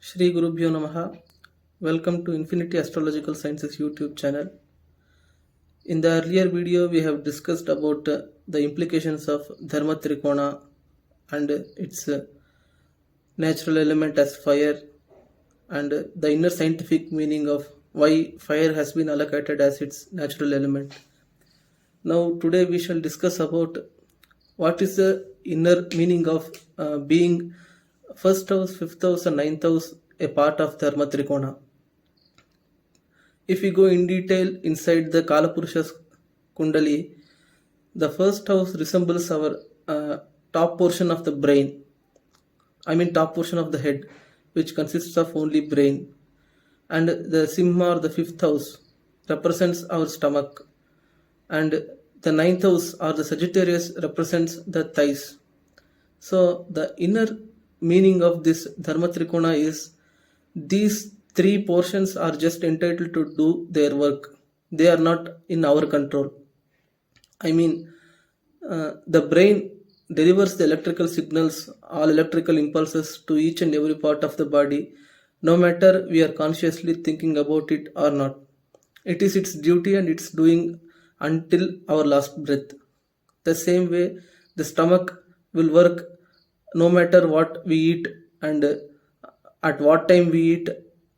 Shri Gurubhyo Namaha. Welcome to Infinity Astrological Sciences YouTube channel. In the earlier video, we have discussed about the implications of Dharma Trikona and its natural element as fire and the inner scientific meaning of why fire has been allocated as its natural element. Now, today we shall discuss about what is the inner meaning of being first house, fifth house, and ninth house a part of Dharma Trikona. If we go in detail inside the Kalapurusha's Kundali, the first house resembles our top portion of the brain. Top portion of the head, which consists of only brain. And the Simha or the fifth house represents our stomach. And the ninth house or the Sagittarius represents the thighs. So the inner meaning of this Dharma Trikona is these three portions are just entitled to do their work. They are not in our control. The brain delivers the electrical signals, all electrical impulses to each and every part of the body, no matter we are consciously thinking about it or not. It is its duty and it's doing until our last breath. The same way, the stomach will work no matter what we eat and at what time we eat,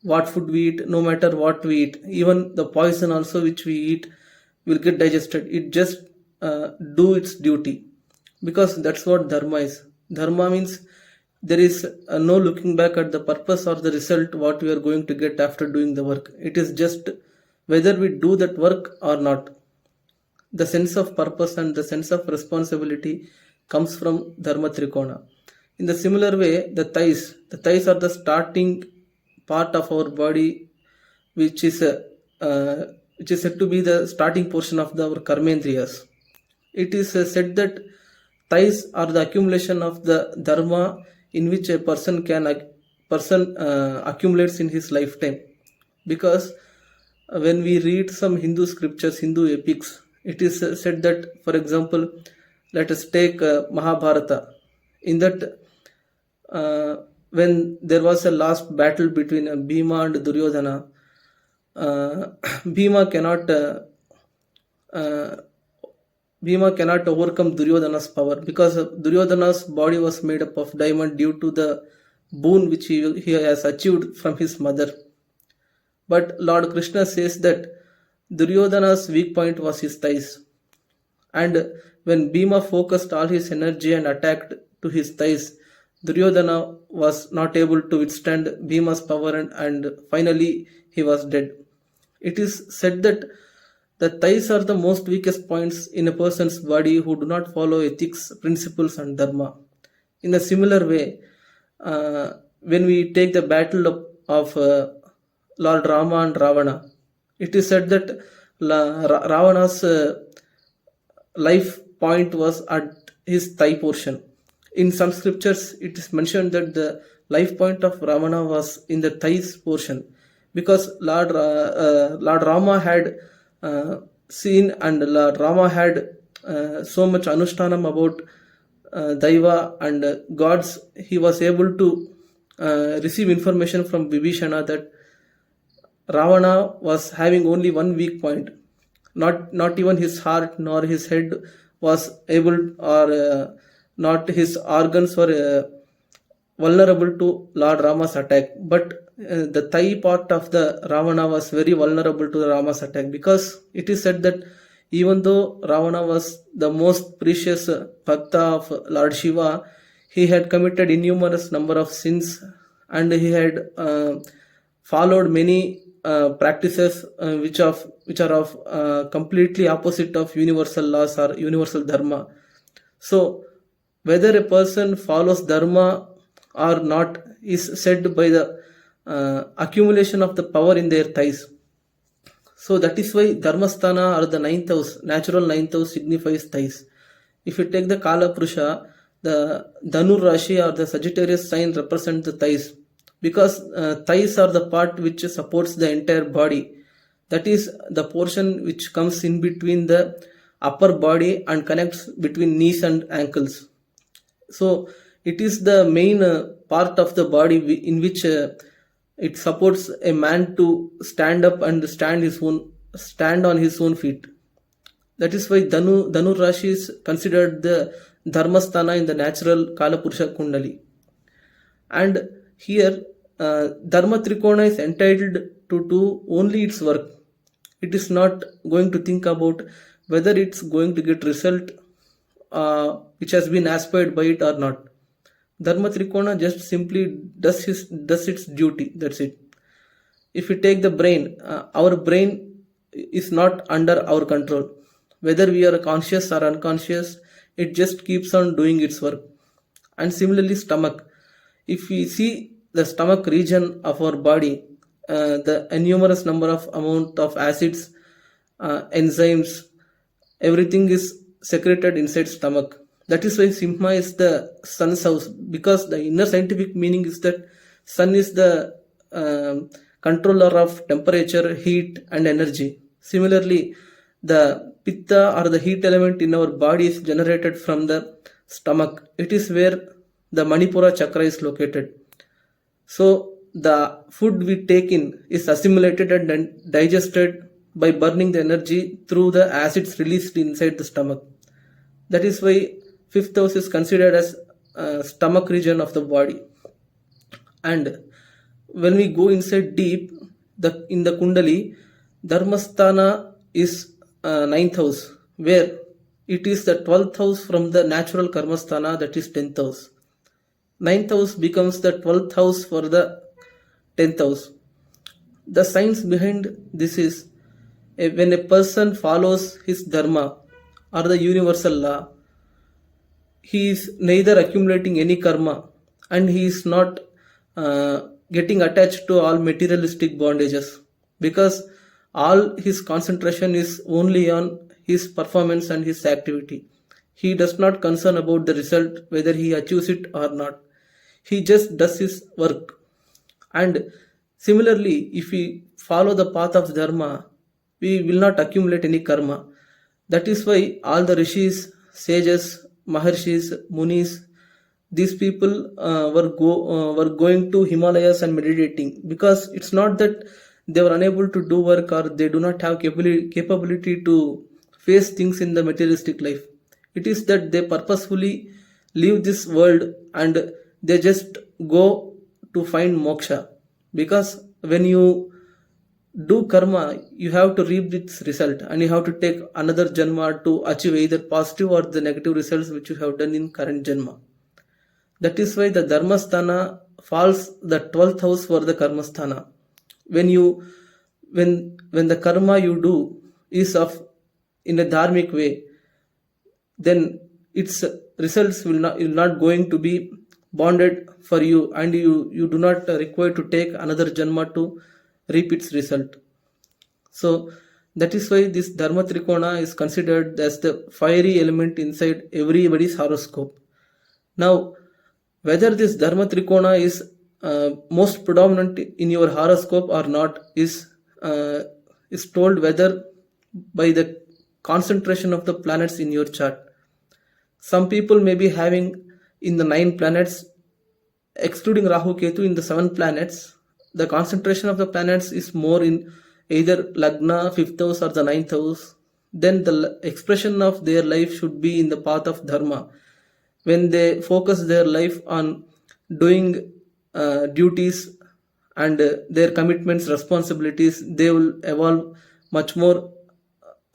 what food we eat, no matter what we eat. Even the poison also which we eat will get digested. It just do its duty, because that's what dharma is. Dharma means there is no looking back at the purpose or the result what we are going to get after doing the work. It is just whether we do that work or not. The sense of purpose and the sense of responsibility comes from Dharma Trikona. In the similar way, the thighs are the starting part of our body, which is said to be the starting portion of our karmendriyas. It is said that thighs are the accumulation of the dharma in which a person accumulates in his lifetime. Because when we read some Hindu scriptures, Hindu epics, it is said that, for example, let us take Mahabharata. In that, when there was a last battle between Bhima and Duryodhana, Bhima cannot overcome Duryodhana's power, because Duryodhana's body was made up of diamond due to the boon which he has achieved from his mother. But Lord Krishna says that Duryodhana's weak point was his thighs. And when Bhima focused all his energy and attacked to his thighs, Duryodhana was not able to withstand Bhima's power and finally he was dead. It is said that the thighs are the most weakest points in a person's body who do not follow ethics, principles and dharma. In a similar way, when we take the battle of Lord Rama and Ravana, it is said that Ravana's life point was at his thigh portion. In some scriptures, it is mentioned that the life point of Ravana was in the thighs portion, because Lord Rama had seen and Lord Rama had so much anushtanam about Daiva and gods. He was able to receive information from Vibhishana that Ravana was having only one weak point. Not even his heart nor his head was able, or not his organs were vulnerable to Lord Rama's attack. But the thigh part of the Ravana was very vulnerable to the Rama's attack, because it is said that even though Ravana was the most precious bhakta of Lord Shiva, he had committed innumerous number of sins and he had followed many practices which are of completely opposite of universal laws or universal dharma. So whether a person follows dharma or not is said by the accumulation of the power in their thighs. So that is why Dharmasthana or the ninth house, natural ninth house, signifies thighs. If you take the Kalapurusha, the Dhanur Rashi or the Sagittarius sign represent the thighs, because thighs are the part which supports the entire body. That is the portion which comes in between the upper body and connects between knees and ankles. So it is the main part of the body in which It supports a man to stand up and stand on his own feet. That is why Dhanu Rashi is considered the Dharmasthana in the natural Kalapurusha Kundali. And here Dharma Trikona is entitled to do only its work. It is not going to think about whether it's going to get result which has been aspired by it or not. Dharma Trikona just simply does its duty. That's it. If we take the brain, our brain is not under our control. Whether we are conscious or unconscious, it just keeps on doing its work. And similarly, stomach. If we see the stomach region of our body, the innumerous number of amount of acids, enzymes, everything is secreted inside stomach. That is why Simha is the sun's house, because the inner scientific meaning is that sun is the controller of temperature, heat and energy. Similarly, the pitta or the heat element in our body is generated from the stomach. It is where the Manipura chakra is located. So the food we take in is assimilated and digested by burning the energy through the acids released inside the stomach. That is why fifth house is considered as stomach region of the body. And when we go inside deep, in the Kundali, Dharmasthana is ninth house, where it is the 12th house from the natural Karmasthana, that is 10th house. Ninth house becomes the 12th house for the 10th house. The science behind this is when a person follows his dharma or the universal law, he is neither accumulating any karma and he is not getting attached to all materialistic bondages, because all his concentration is only on his performance and his activity. He does not concern about the result, whether he achieves it or not. He just does his work. And similarly, if we follow the path of dharma, we will not accumulate any karma. That is why all the rishis, sages, maharshis, munis, these people were going to Himalayas and meditating, because it's not that they were unable to do work or they do not have capability to face things in the materialistic life. It is that they purposefully leave this world and they just go to find moksha. Because when you do karma, you have to reap its result and you have to take another janma to achieve either positive or the negative results which you have done in current janma. That is why the Dharmasthana falls the 12th house for the Karmasthana. When the karma you do is of in a dharmic way, then its results will not going to be bonded for you, and you do not require to take another janma to reap its result. So that is why this Dharma Trikona is considered as the fiery element inside everybody's horoscope. Now, whether this Dharma Trikona is most predominant in your horoscope or not is told whether by the concentration of the planets in your chart. Some people may be having in the 9 planets, excluding Rahu Ketu, in the 7 planets, the concentration of the planets is more in either Lagna, 5th house or the 9th house. Then the expression of their life should be in the path of Dharma. When they focus their life on doing duties and their commitments, responsibilities, they will evolve much more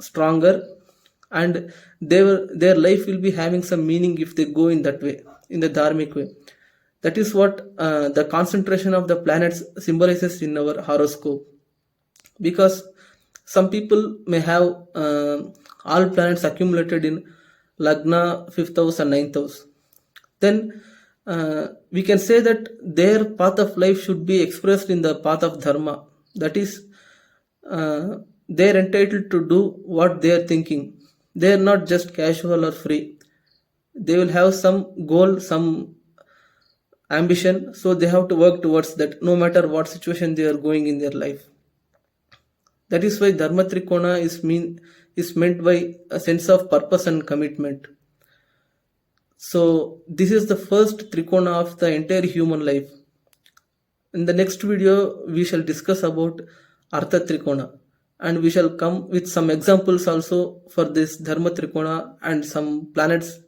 stronger, and their life will be having some meaning if they go in that way, in the dharmic way. That is what the concentration of the planets symbolizes in our horoscope. Because some people may have all planets accumulated in Lagna, 5th house and 9th house. Then we can say that their path of life should be expressed in the path of dharma. That is, they are entitled to do what they are thinking. They are not just casual or free. They will have some goal, some ambition, so they have to work towards that, no matter what situation they are going in their life. That is why Dharma Trikona is meant by a sense of purpose and commitment. So this is the first Trikona of the entire human life. In the next video, we shall discuss about Artha Trikona, and we shall come with some examples also for this Dharma Trikona and some planets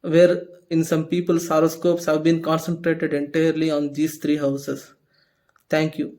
where in some people's horoscopes have been concentrated entirely on these three houses. Thank you.